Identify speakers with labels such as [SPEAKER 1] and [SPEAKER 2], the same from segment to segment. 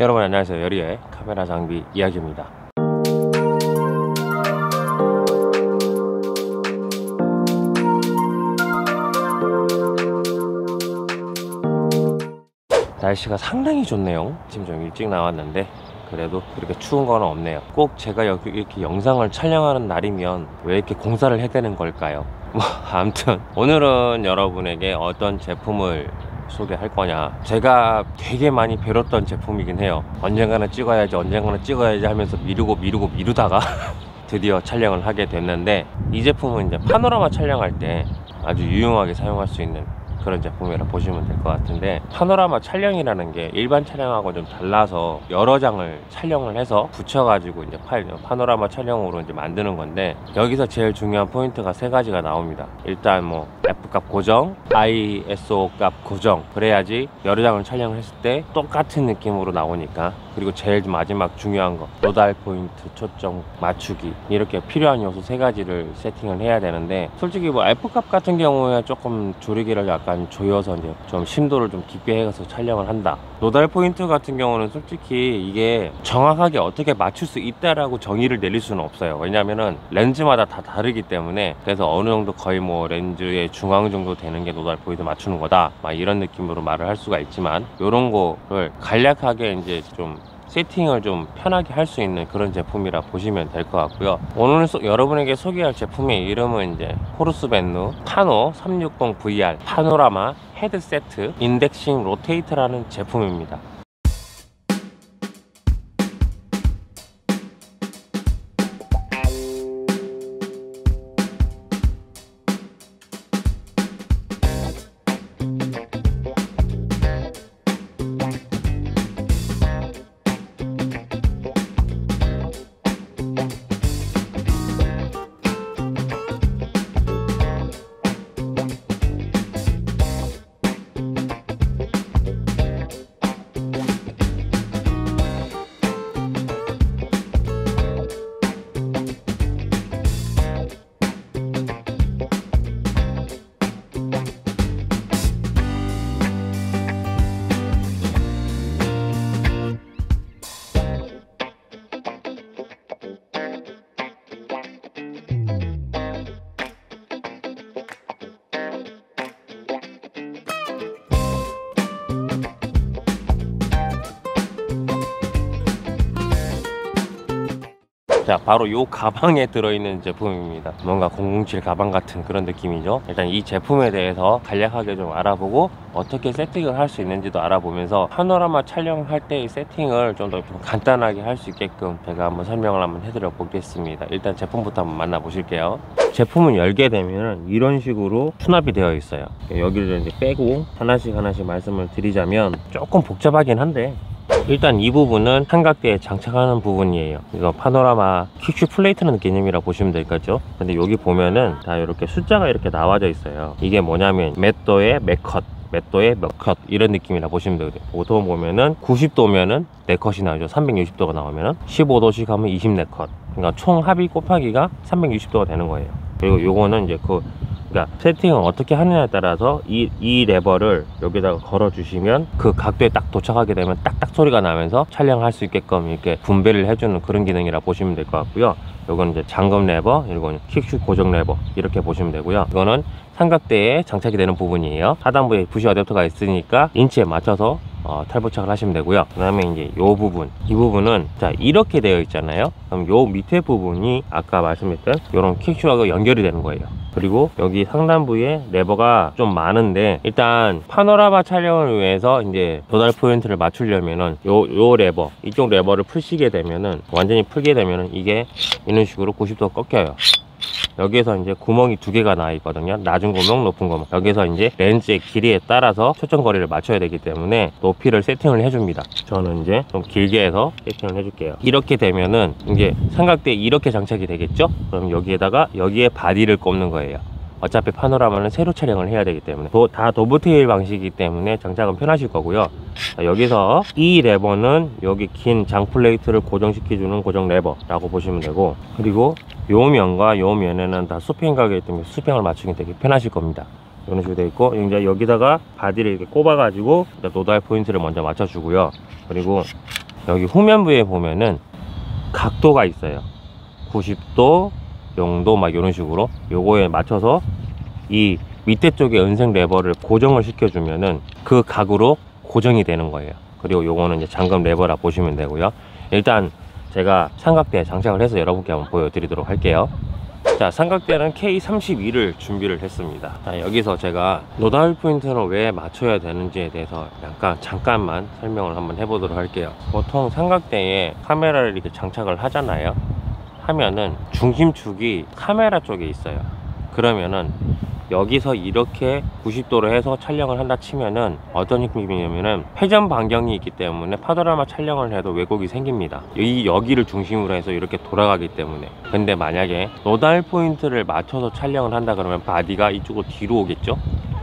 [SPEAKER 1] 여러분 안녕하세요. 여리의 카메라 장비 이야기입니다. 날씨가 상당히 좋네요. 지금 좀 일찍 나왔는데 그래도 그렇게 추운 건 없네요. 꼭 제가 여기 이렇게 영상을 촬영하는 날이면 왜 이렇게 공사를 해야 되는 걸까요? 아무튼 오늘은 여러분에게 어떤 제품을 소개할 거냐, 제가 되게 많이 배웠던 제품이긴 해요. 언젠가는 찍어야지 하면서 미루다가 드디어 촬영을 하게 됐는데, 이 제품은 이제 파노라마 촬영할 때 아주 유용하게 사용할 수 있는 그런 제품이라 보시면 될 것 같은데, 파노라마 촬영이라는 게 일반 촬영하고 좀 달라서 여러 장을 촬영을 해서 붙여가지고 이제 파노라마 촬영으로 이제 만드는 건데, 여기서 제일 중요한 포인트가 세 가지가 나옵니다. 일단 뭐 F값 고정, ISO 값 고정, 그래야지 여러 장을 촬영을 했을 때 똑같은 느낌으로 나오니까. 그리고 제일 마지막 중요한 거, 노달 포인트 초점 맞추기, 이렇게 필요한 요소 세 가지를 세팅을 해야 되는데, 솔직히 뭐 F값 같은 경우에 조금 조리개를 약간 조여서 이제 좀 심도를 좀 깊게 해서 촬영을 한다. 노달 포인트 같은 경우는 솔직히 이게 정확하게 어떻게 맞출 수 있다라고 정의를 내릴 수는 없어요. 왜냐면은 렌즈마다 다 다르기 때문에. 그래서 어느 정도 거의 뭐 렌즈의 중앙 정도 되는 게 노달 포인트 맞추는 거다, 막 이런 느낌으로 말을 할 수가 있지만, 요런 거를 간략하게 이제 좀 세팅을 좀 편하게 할 수 있는 그런 제품이라 보시면 될 것 같고요. 오늘 여러분에게 소개할 제품의 이름은 이제 호르스벤누 파노 360VR 파노라마 헤드세트 인덱싱 로테이터라는 제품입니다. 자, 바로 요 가방에 들어있는 제품입니다. 뭔가 007 가방 같은 그런 느낌이죠. 일단 이 제품에 대해서 간략하게 좀 알아보고 어떻게 세팅을 할 수 있는지도 알아보면서 파노라마 촬영할 때의 세팅을 좀 더 간단하게 할 수 있게끔 제가 한번 설명을 한번 해드려 보겠습니다. 일단 제품부터 한번 만나보실게요. 제품은 열게 되면 이런 식으로 수납이 되어 있어요. 여기를 이제 빼고 하나씩 말씀을 드리자면 조금 복잡하긴 한데, 일단 이 부분은 삼각대에 장착하는 부분이에요. 이거 파노라마 퀵슈 플레이트라는 개념이라 보시면 되겠죠. 근데 여기 보면은 다 이렇게 숫자가 이렇게 나와져 있어요. 이게 뭐냐면 몇 도에 몇 컷, 몇 도에 몇 컷, 이런 느낌이라 보시면 되거든요. 보통 보면은 90도면은 4컷이 나오죠. 360도가 나오면은 15도씩 하면 24컷. 그러니까 총 합이 곱하기가 360도가 되는 거예요. 그리고 요거는 이제 그러니까 세팅을 어떻게 하느냐에 따라서 이 레버를 여기다가 걸어 주시면 그 각도에 딱 도착하게 되면 딱딱 소리가 나면서 촬영할 수 있게끔 이렇게 분배를 해주는 그런 기능이라 보시면 될 것 같고요. 요거는 이제 잠금 레버, 이거는 퀵슈 고정 레버, 이렇게 보시면 되고요. 이거는 삼각대에 장착이 되는 부분이에요. 하단부에 부시 어댑터가 있으니까 인치에 맞춰서 탈부착을 하시면 되고요. 그 다음에 이제 요 부분, 이 부분은 자 이렇게 되어 있잖아요. 그럼 요 밑에 부분이 아까 말씀했던 요런 퀵슈하고 연결이 되는 거예요. 그리고 여기 상단부에 레버가 좀 많은데, 일단 파노라마 촬영을 위해서 이제 도달 포인트를 맞추려면은 요 레버, 이쪽 레버를 풀시게 되면은, 완전히 풀게 되면은 이게 이런 식으로 90도 꺾여요. 여기에서 이제 구멍이 2개가 나와 있거든요. 낮은 구멍, 높은 구멍. 여기서 이제 렌즈의 길이에 따라서 초점 거리를 맞춰야 되기 때문에 높이를 세팅을 해줍니다. 저는 이제 좀 길게 해서 세팅을 해줄게요. 이렇게 되면은 이제 삼각대에 이렇게 장착이 되겠죠? 그럼 여기에 바디를 꼽는 거예요. 어차피 파노라마는 세로 촬영을 해야 되기 때문에 다 도브테일 방식이기 때문에 장착은 편하실 거고요. 자, 여기서 이 레버는 여기 긴 장 플레이트를 고정시켜주는 고정 레버라고 보시면 되고, 그리고 요 면과 요 면에는 다 수평 가격이기 때문에 수평을 맞추기 되게 편하실 겁니다. 이런 식으로 되어 있고, 이제 여기다가 바디를 이렇게 꼽아 가지고 노달 포인트를 먼저 맞춰 주고요. 그리고 여기 후면부에 보면은 각도가 있어요. 90도, 0도 막 이런 식으로 요거에 맞춰서 이 밑에 쪽에 은색 레버를 고정을 시켜주면은 그 각으로 고정이 되는 거예요. 그리고 요거는 이제 잠금 레버라 보시면 되고요. 일단 제가 삼각대에 장착을 해서 여러분께 한번 보여드리도록 할게요. 자, 삼각대는 K32를 준비를 했습니다. 자, 여기서 제가 노달 포인트는 왜 맞춰야 되는지에 대해서 잠깐만 설명을 한번 해보도록 할게요. 보통 삼각대에 카메라를 이렇게 장착을 하잖아요. 하면은 중심축이 카메라 쪽에 있어요. 그러면은 여기서 이렇게 90도로 해서 촬영을 한다 치면은 어떤 느낌이냐면은 회전 반경이 있기 때문에 파노라마 촬영을 해도 왜곡이 생깁니다. 여기를 중심으로 해서 이렇게 돌아가기 때문에. 근데 만약에 노달 포인트를 맞춰서 촬영을 한다 그러면 바디가 이쪽으로 뒤로 오겠죠.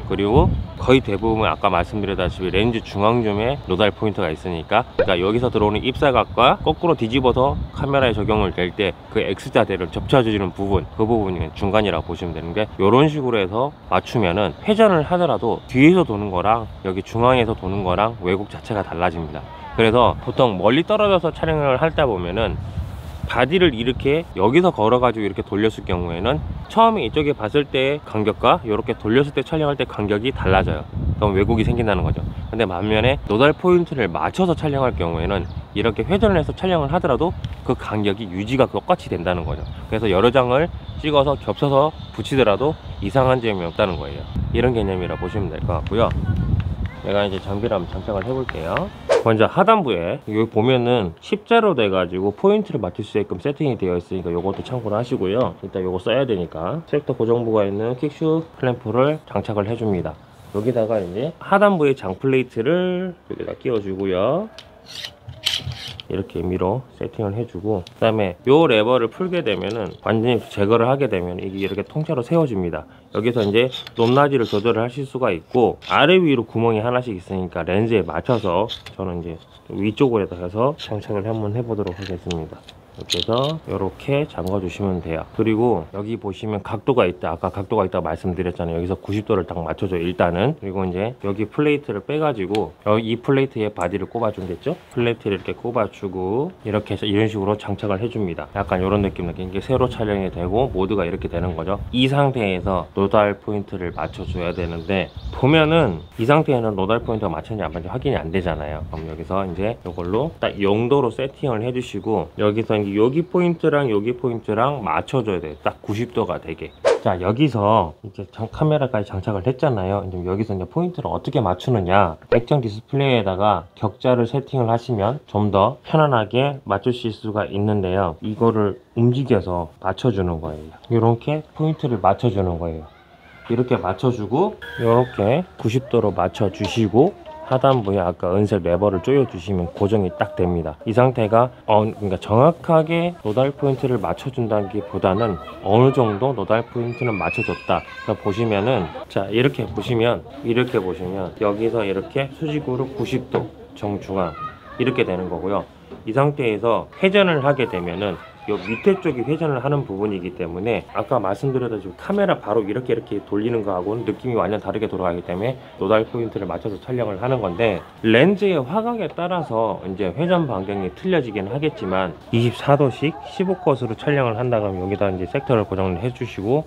[SPEAKER 1] 그리고 거의 대부분 아까 말씀드렸다시피 렌즈 중앙점에 노달 포인트가 있으니까, 그러니까 여기서 들어오는 입사각과 거꾸로 뒤집어서 카메라에 적용을 될 때 그 X자대를 접쳐주는 부분, 그 부분이 중간이라고 보시면 되는데, 이런 식으로 해서 맞추면은 회전을 하더라도 뒤에서 도는 거랑 여기 중앙에서 도는 거랑 왜곡 자체가 달라집니다. 그래서 보통 멀리 떨어져서 촬영을 하다 보면은 바디를 이렇게 여기서 걸어가지고 이렇게 돌렸을 경우에는 처음에 이쪽에 봤을 때 간격과 이렇게 돌렸을 때 촬영할 때 간격이 달라져요. 그럼 왜곡이 생긴다는 거죠. 근데 반면에 노달 포인트를 맞춰서 촬영할 경우에는 이렇게 회전을 해서 촬영을 하더라도 그 간격이 유지가 똑같이 된다는 거죠. 그래서 여러 장을 찍어서 겹쳐서 붙이더라도 이상한 점이 없다는 거예요. 이런 개념이라 보시면 될 것 같고요. 내가 이제 장비를 한번 장착을 해볼게요. 먼저 하단부에 여기 보면은 십자로 돼가지고 포인트를 맞출 수 있게끔 세팅이 되어 있으니까 요것도 참고를 하시고요. 일단 요거 써야 되니까 트랙터 고정부가 있는 킥슈 클램프를 장착을 해줍니다. 여기다가 이제 하단부의 장 플레이트를 여기다 끼워주고요. 이렇게 미러 세팅을 해주고, 그 다음에 요 레버를 풀게 되면은 완전히 제거를 하게 되면 이게 이렇게 통째로 세워집니다. 여기서 이제 높낮이를 조절을 하실 수가 있고, 아래 위로 구멍이 하나씩 있으니까 렌즈에 맞춰서 저는 이제 위쪽으로 해서 장착을 한번 해보도록 하겠습니다. 이렇게 해서 이렇게 잠궈 주시면 돼요. 그리고 여기 보시면 각도가 있다, 아까 각도가 있다고 말씀드렸잖아요. 여기서 90도를 딱 맞춰줘 일단은. 그리고 이제 여기 플레이트를 빼가지고 이 플레이트에 바디를 꼽아준댔죠. 플레이트를 이렇게 꼽아주고 이렇게 해서 이런 식으로 장착을 해줍니다. 약간 이런 느낌 이게 세로 촬영이 되고 모드가 이렇게 되는 거죠. 이 상태에서 노달 포인트를 맞춰줘야 되는데, 보면은 이 상태에는 노달 포인트가 맞췄는지 안 맞는지 확인이 안 되잖아요. 그럼 여기서 이제 이걸로 딱 0도로 세팅을 해주시고, 여기서 여기 포인트랑 여기 포인트랑 맞춰줘야 돼요. 딱 90도가 되게. 자, 여기서 이제 카메라까지 장착을 했잖아요. 이제 여기서 이제 포인트를 어떻게 맞추느냐, 액정 디스플레이에다가 격자를 세팅을 하시면 좀 더 편안하게 맞추실 수가 있는데요. 이거를 움직여서 맞춰주는 거예요. 이렇게 포인트를 맞춰주는 거예요. 이렇게 맞춰주고 이렇게 90도로 맞춰주시고, 하단부에 아까 은색 레버를 조여주시면 고정이 딱 됩니다. 이 상태가 그러니까 정확하게 노달 포인트를 맞춰준다는 게 보다는 어느 정도 노달 포인트는 맞춰줬다. 그러니까 보시면은, 자, 이렇게 보시면 여기서 이렇게 수직으로 90도 정중앙 이렇게 되는 거고요. 이 상태에서 회전을 하게 되면은 요 밑에 쪽이 회전을 하는 부분이기 때문에 아까 말씀드렸다시피 카메라 바로 이렇게 돌리는 거하고는 느낌이 완전 다르게 돌아가기 때문에 노달 포인트를 맞춰서 촬영을 하는 건데, 렌즈의 화각에 따라서 이제 회전 반경이 틀려지긴 하겠지만 24도씩 15컷으로 촬영을 한다 그러면 여기다 이제 섹터를 고정을 해주시고,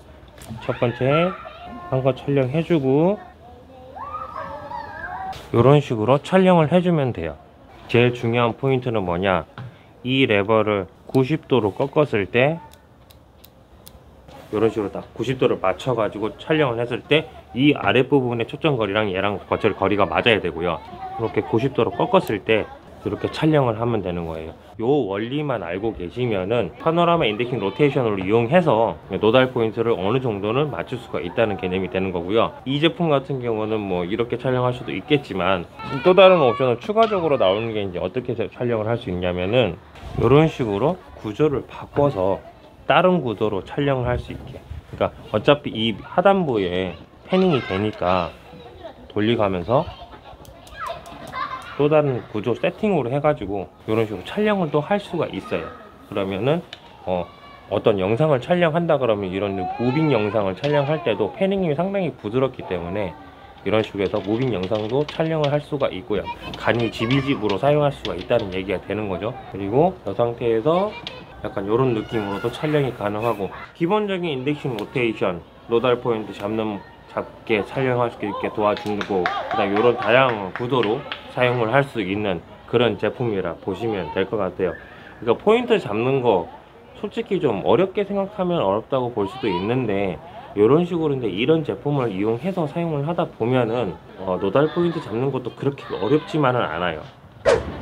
[SPEAKER 1] 첫 번째 한 컷 촬영해주고 이런 식으로 촬영을 해주면 돼요. 제일 중요한 포인트는 뭐냐, 이 레버를 90도로 꺾었을 때 이런 식으로 딱 90도를 맞춰 가지고 촬영을 했을 때 이 아랫부분의 초점거리랑 얘랑 거리가 맞아야 되고요. 이렇게 90도로 꺾었을 때 이렇게 촬영을 하면 되는 거예요. 요 원리만 알고 계시면은 파노라마 인덱싱 로테이션을 이용해서 노달 포인트를 어느 정도는 맞출 수가 있다는 개념이 되는 거고요. 이 제품 같은 경우는 뭐 이렇게 촬영할 수도 있겠지만, 또 다른 옵션은 추가적으로 나오는 게 이제 어떻게 촬영을 할 수 있냐면은 이런 식으로 구조를 바꿔서 다른 구도로 촬영을 할 수 있게. 그러니까 어차피 이 하단부에 패닝이 되니까 돌려가면서 또 다른 구조 세팅으로 해가지고 이런 식으로 촬영을 또 할 수가 있어요. 그러면은 어떤 영상을 촬영한다 그러면 이런 무빙 영상을 촬영할 때도 패닝이 상당히 부드럽기 때문에 이런 식으로 해서 무빙 영상도 촬영을 할 수가 있고요. 간이 지비집으로 사용할 수가 있다는 얘기가 되는 거죠. 그리고 이 상태에서 약간 이런 느낌으로도 촬영이 가능하고, 기본적인 인덱싱 로테이션, 노달 포인트 잡게 촬영할 수 있게 도와주고, 그다음 이런 다양한 구도로 사용을 할 수 있는 그런 제품이라 보시면 될 것 같아요. 그러니까 포인트 잡는 거 솔직히 좀 어렵게 생각하면 어렵다고 볼 수도 있는데, 이런 식으로 근데 이런 제품을 이용해서 사용을 하다 보면은 노달 포인트 잡는 것도 그렇게 어렵지만은 않아요.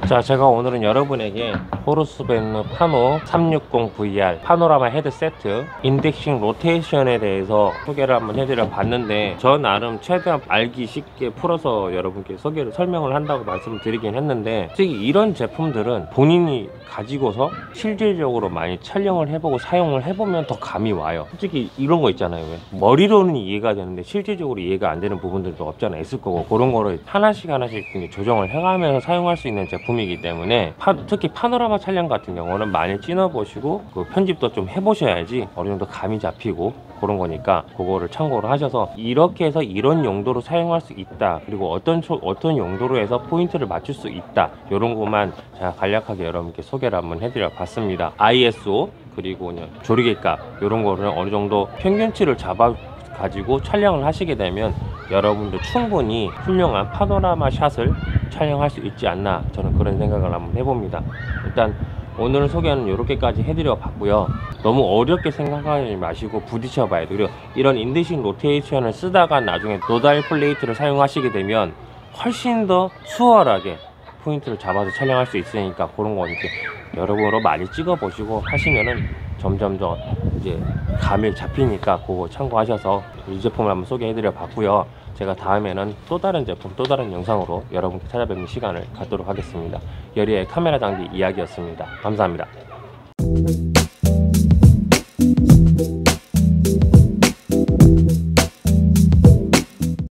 [SPEAKER 1] 자, 제가 오늘은 여러분에게 호르스벤느 파노 360VR 파노라마 헤드 세트 인덱싱 로테이션에 대해서 소개를 한번 해드려 봤는데, 저 나름 최대한 알기 쉽게 풀어서 여러분께 설명을 한다고 말씀을 드리긴 했는데, 솔직히 이런 제품들은 본인이 가지고서 실질적으로 많이 촬영을 해보고 사용을 해보면 더 감이 와요. 솔직히 이런 거 있잖아요. 왜? 머리로는 이해가 되는데 실질적으로 이해가 안 되는 부분들도 없잖아 있을 거고, 그런 거를 하나씩 조정을 해가면서 사용할 수 있는 제품이기 때문에 특히 파노라마 촬영 같은 경우는 많이 찐어보시고 그 편집도 좀 해보셔야지 어느 정도 감이 잡히고 그런 거니까, 그거를 참고로 하셔서 이렇게 해서 이런 용도로 사용할 수 있다, 그리고 어떤 용도로 해서 포인트를 맞출 수 있다, 이런 것만 제가 간략하게 여러분께 소개를 한번 해드려 봤습니다. ISO 그리고 조리개값 이런 거를 어느 정도 평균치를 잡아 가지고 촬영을 하시게 되면 여러분도 충분히 훌륭한 파노라마 샷을 촬영할 수 있지 않나, 저는 그런 생각을 한번 해봅니다. 일단 오늘 소개는 이렇게까지 해드려 봤고요. 너무 어렵게 생각하지 마시고 부딪혀 봐야 돼요. 그리고 이런 인덱싱 로테이션을 쓰다가 나중에 노달 플레이트를 사용하시게 되면 훨씬 더 수월하게 포인트를 잡아서 촬영할 수 있으니까, 그런 거 이렇게 여러분으로 많이 찍어 보시고 하시면은 점점 더 이제 감이 잡히니까 그거 참고하셔서 이 제품을 한번 소개해드려 봤고요. 제가 다음에는 또 다른 제품, 또 다른 영상으로 여러분께 찾아뵙는 시간을 갖도록 하겠습니다. 여리의 카메라 장비 이야기였습니다. 감사합니다.